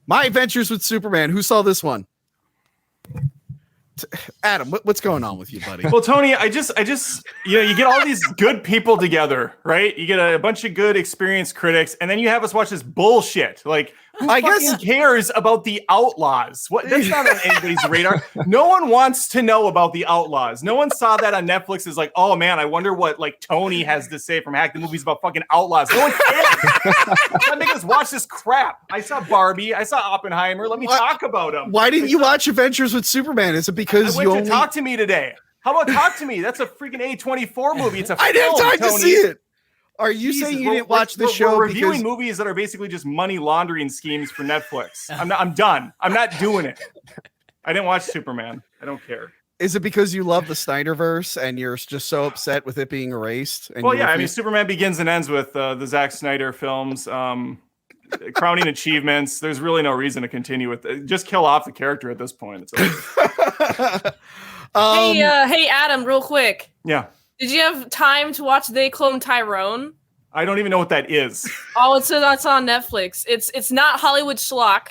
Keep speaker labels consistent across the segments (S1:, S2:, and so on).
S1: My Adventures with Superman. Who saw this one? Adam, what's going on with you, buddy?
S2: Well, Tony, I just, you get all these good people together, right? You get a bunch of good experienced critics, and then you have us watch this bullshit. Like, who cares about the Outlaws? What? That's not on anybody's radar. No one wants to know about the Outlaws. No one saw that on Netflix. Is like, oh man, I wonder what like Tony has to say from Hack the Movies about fucking Outlaws. No one cares. Why make us watch this crap? I saw Barbie. I saw Oppenheimer. Let me talk about them.
S1: Why didn't you watch Adventures with Superman? Is it because
S2: you went to Talk to Me today? How about Talk to Me? That's a freaking A24 movie. It's a
S1: I didn't have time to see it. Are you saying you didn't watch the show?
S2: We're reviewing movies that are basically just money laundering schemes for Netflix. I'm done. I'm not doing it. I didn't watch Superman. I don't care.
S1: Is it because you love the Snyderverse and you're just so upset with it being erased? And
S2: well, yeah. I mean, Superman begins and ends with the Zack Snyder films, crowning achievements. There's really no reason to continue with it. Just kill off the character at this point.
S3: Hey, Adam, real quick.
S2: Yeah.
S3: Did you have time to watch They Clone Tyrone?
S2: I don't even know what that is.
S3: Oh, it's on Netflix. It's not Hollywood schlock.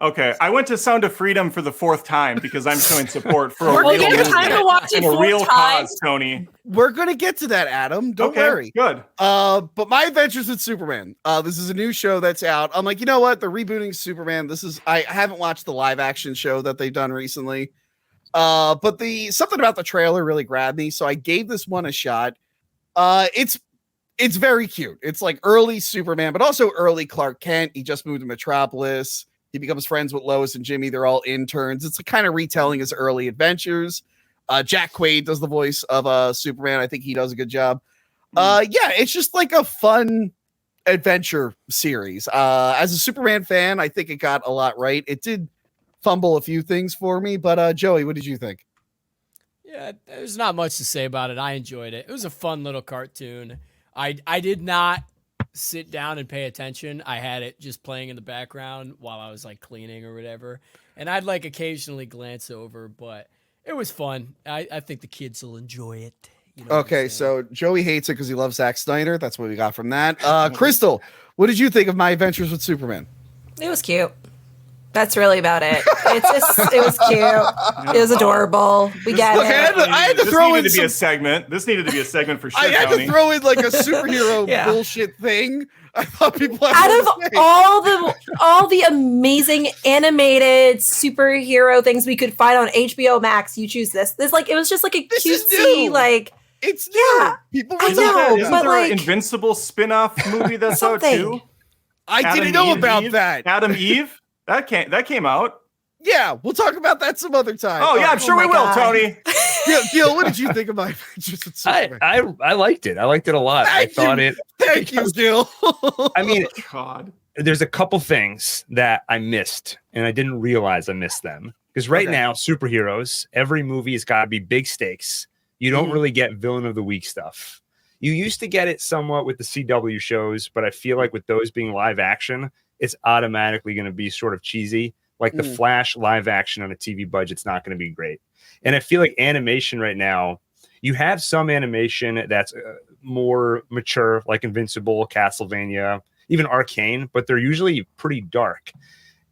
S2: Okay, I went to Sound of Freedom for the 4th time because I'm showing support for a real cause, Tony.
S1: We're gonna get to that, Adam. Don't worry.
S2: Good.
S1: But My Adventures with Superman. This is a new show that's out. I'm like, you know what? They're rebooting Superman. I haven't watched the live action show that they've done recently. But something about the trailer really grabbed me, so I gave this one a shot. It's very cute. It's like early Superman, but also early Clark Kent. He just moved to Metropolis. He becomes friends with Lois and Jimmy. They're all interns. It's kind of retelling his early adventures. Jack Quaid does the voice of Superman. I think he does a good job. Yeah, it's just like a fun adventure series. As a Superman fan, I think it got a lot right. It did fumble a few things for me, but Joey, what did you think?
S4: Yeah, there's not much to say about it. I enjoyed it. It was a fun little cartoon. I did not sit down and pay attention. I had it just playing in the background while I was like cleaning or whatever, and I'd like occasionally glance over, but it was fun. I think the kids will enjoy it. You know
S1: okay, so Joey hates it because he loves Zack Snyder. That's what we got from that. Crystal, what did you think of My Adventures with Superman?
S5: It was cute. That's really about it. It was cute. It was adorable. We get it.
S1: I had to throw in
S2: a segment. This needed to be a segment for sure.
S1: I had to throw in like a superhero bullshit thing. I thought people
S5: out of all the amazing animated superhero things we could find on HBO Max, you choose this. This like it was just like a cutesy like.
S1: It's new. People
S5: I know,
S2: isn't
S5: but
S2: there
S5: like
S2: an Invincible spin-off movie that's out too?
S1: I didn't know about that.
S2: Adam Eve. That came out.
S1: Yeah, we'll talk about that some other time.
S2: Oh yeah, I'm sure we will, Tony.
S1: Gil, what did you think of My Adventures with Superman?
S6: I liked it. I liked it a lot.
S1: Thank you, Gil.
S6: I mean,
S2: God,
S6: there's a couple things that I missed, and I didn't realize I missed them. Because now, superheroes, every movie has got to be big stakes. You don't really get villain of the week stuff. You used to get it somewhat with the CW shows, but I feel like with those being live action, it's automatically going to be sort of cheesy. Like the Flash live action on a TV budget's not going to be great. And I feel like animation right now, you have some animation that's more mature, like Invincible, Castlevania, even Arcane, but they're usually pretty dark.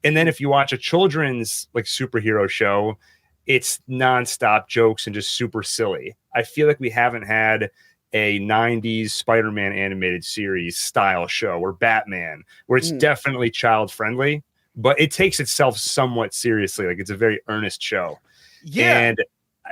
S6: And then if you watch a children's like superhero show, it's nonstop jokes and just super silly. I feel like we haven't had a 90s Spider-Man animated series style show or Batman, where it's definitely child friendly, but it takes itself somewhat seriously. Like it's a very earnest show. Yeah. And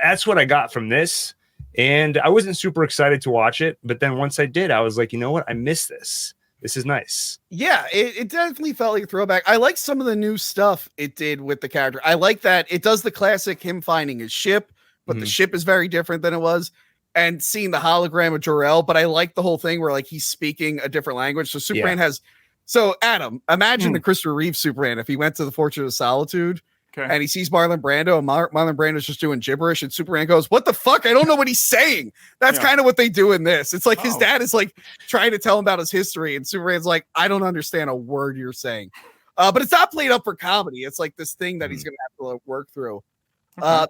S6: that's what I got from this. And I wasn't super excited to watch it. But then once I did, I was like, you know what? I missed this. This is nice.
S1: Yeah, it definitely felt like a throwback. I like some of the new stuff it did with the character. I like that it does the classic him finding his ship, but the ship is very different than it was. And seeing the hologram of Jor-El, but I like the whole thing where like he's speaking a different language. So Superman has. So Adam, imagine the Christopher Reeve Superman if he went to the Fortress of Solitude and he sees Marlon Brando, and Marlon Brando's just doing gibberish, and Superman goes, "What the fuck? I don't know what he's saying." That's kind of what they do in this. It's like his dad is like trying to tell him about his history, and Superman's like, "I don't understand a word you're saying." But it's not played up for comedy. It's like this thing that he's gonna have to like, work through.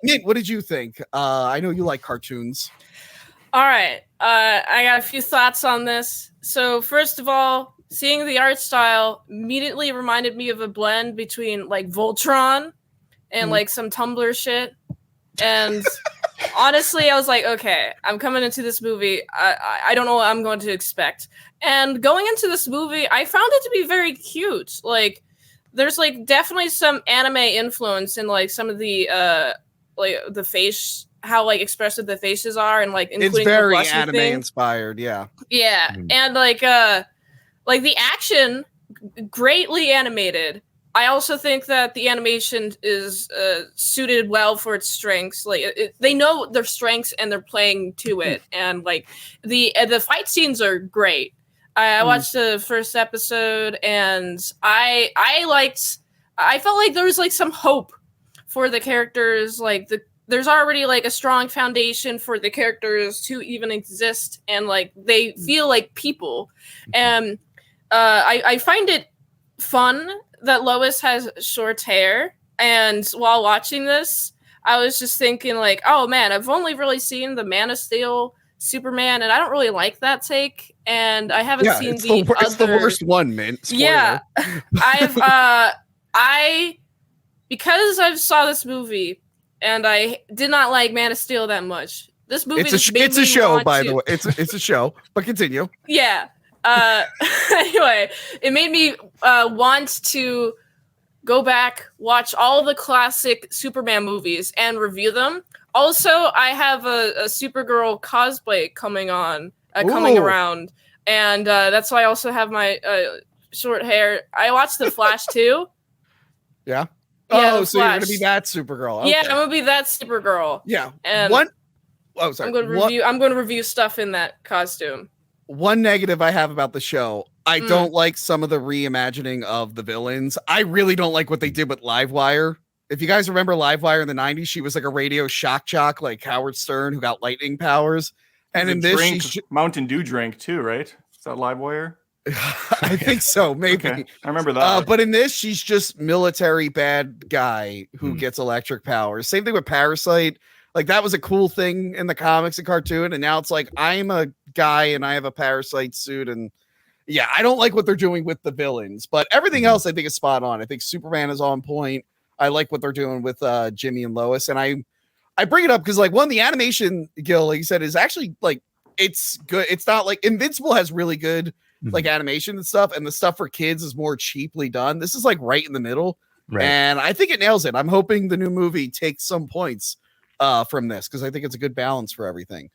S1: Mint, what did you think? I know you like cartoons.
S3: All right. I got a few thoughts on this. So first of all, seeing the art style immediately reminded me of a blend between like Voltron and like some Tumblr shit. And honestly, I was like, okay, I'm coming into this movie. I don't know what I'm going to expect. And going into this movie, I found it to be very cute. Like, there's like definitely some anime influence in like some of the like the face, how like expressive the faces are, and like including
S1: It's very
S3: the blushy
S1: anime
S3: thing.
S1: inspired. Yeah.
S3: Yeah, and like the action, greatly animated. I also think that the animation is suited well for its strengths. Like they know their strengths and they're playing to it. And like the fight scenes are great. I watched the first episode and I felt like there was like some hope for the characters. Like there's already like a strong foundation for the characters to even exist, and like they feel like people. And I find it fun that Lois has short hair, and while watching this, I was just thinking like, oh man, I've only really seen the Man of Steel Superman, and I don't really like that take, and I haven't seen
S1: it's the worst one, man. Spoiler.
S3: Yeah, because I saw this movie and I did not like Man of Steel that much. This movie
S1: it's a show, by the way. It's a show, but continue.
S3: Yeah. Anyway, it made me want to go back, watch all the classic Superman movies, and review them. Also, I have a Supergirl cosplay coming around, and that's why I also have my short hair. I watched The Flash too.
S1: Yeah.
S3: Yeah,
S1: oh, so you're gonna be that Supergirl? Okay.
S3: Yeah, I'm gonna be that Supergirl.
S1: Yeah.
S3: And
S1: Oh, sorry.
S3: I'm going to review stuff in that costume.
S1: One negative I have about the show, I don't like some of the reimagining of the villains. I really don't like what they did with Livewire. If you guys remember Livewire in the 90s, she was like a radio shock jock like Howard Stern who got lightning powers. And in this, she's
S2: Mountain Dew drink too, right? Is that Livewire?
S1: I think so, maybe.
S2: Okay. I remember that.
S1: But in this, she's just military bad guy who gets electric powers. Same thing with Parasite. Like that was a cool thing in the comics and cartoon, and now it's like I'm a guy and I have a parasite suit, and yeah, I don't like what they're doing with the villains, but everything else I think is spot on. I think Superman is on point. I like what they're doing with Jimmy and Lois, and I bring it up because like the animation, Gil, like you said, is actually like it's good. It's not like Invincible has really good like animation and stuff, and the stuff for kids is more cheaply done. This is like right in the middle, and I think it nails it. I'm hoping the new movie takes some points from this because I think it's a good balance for everything.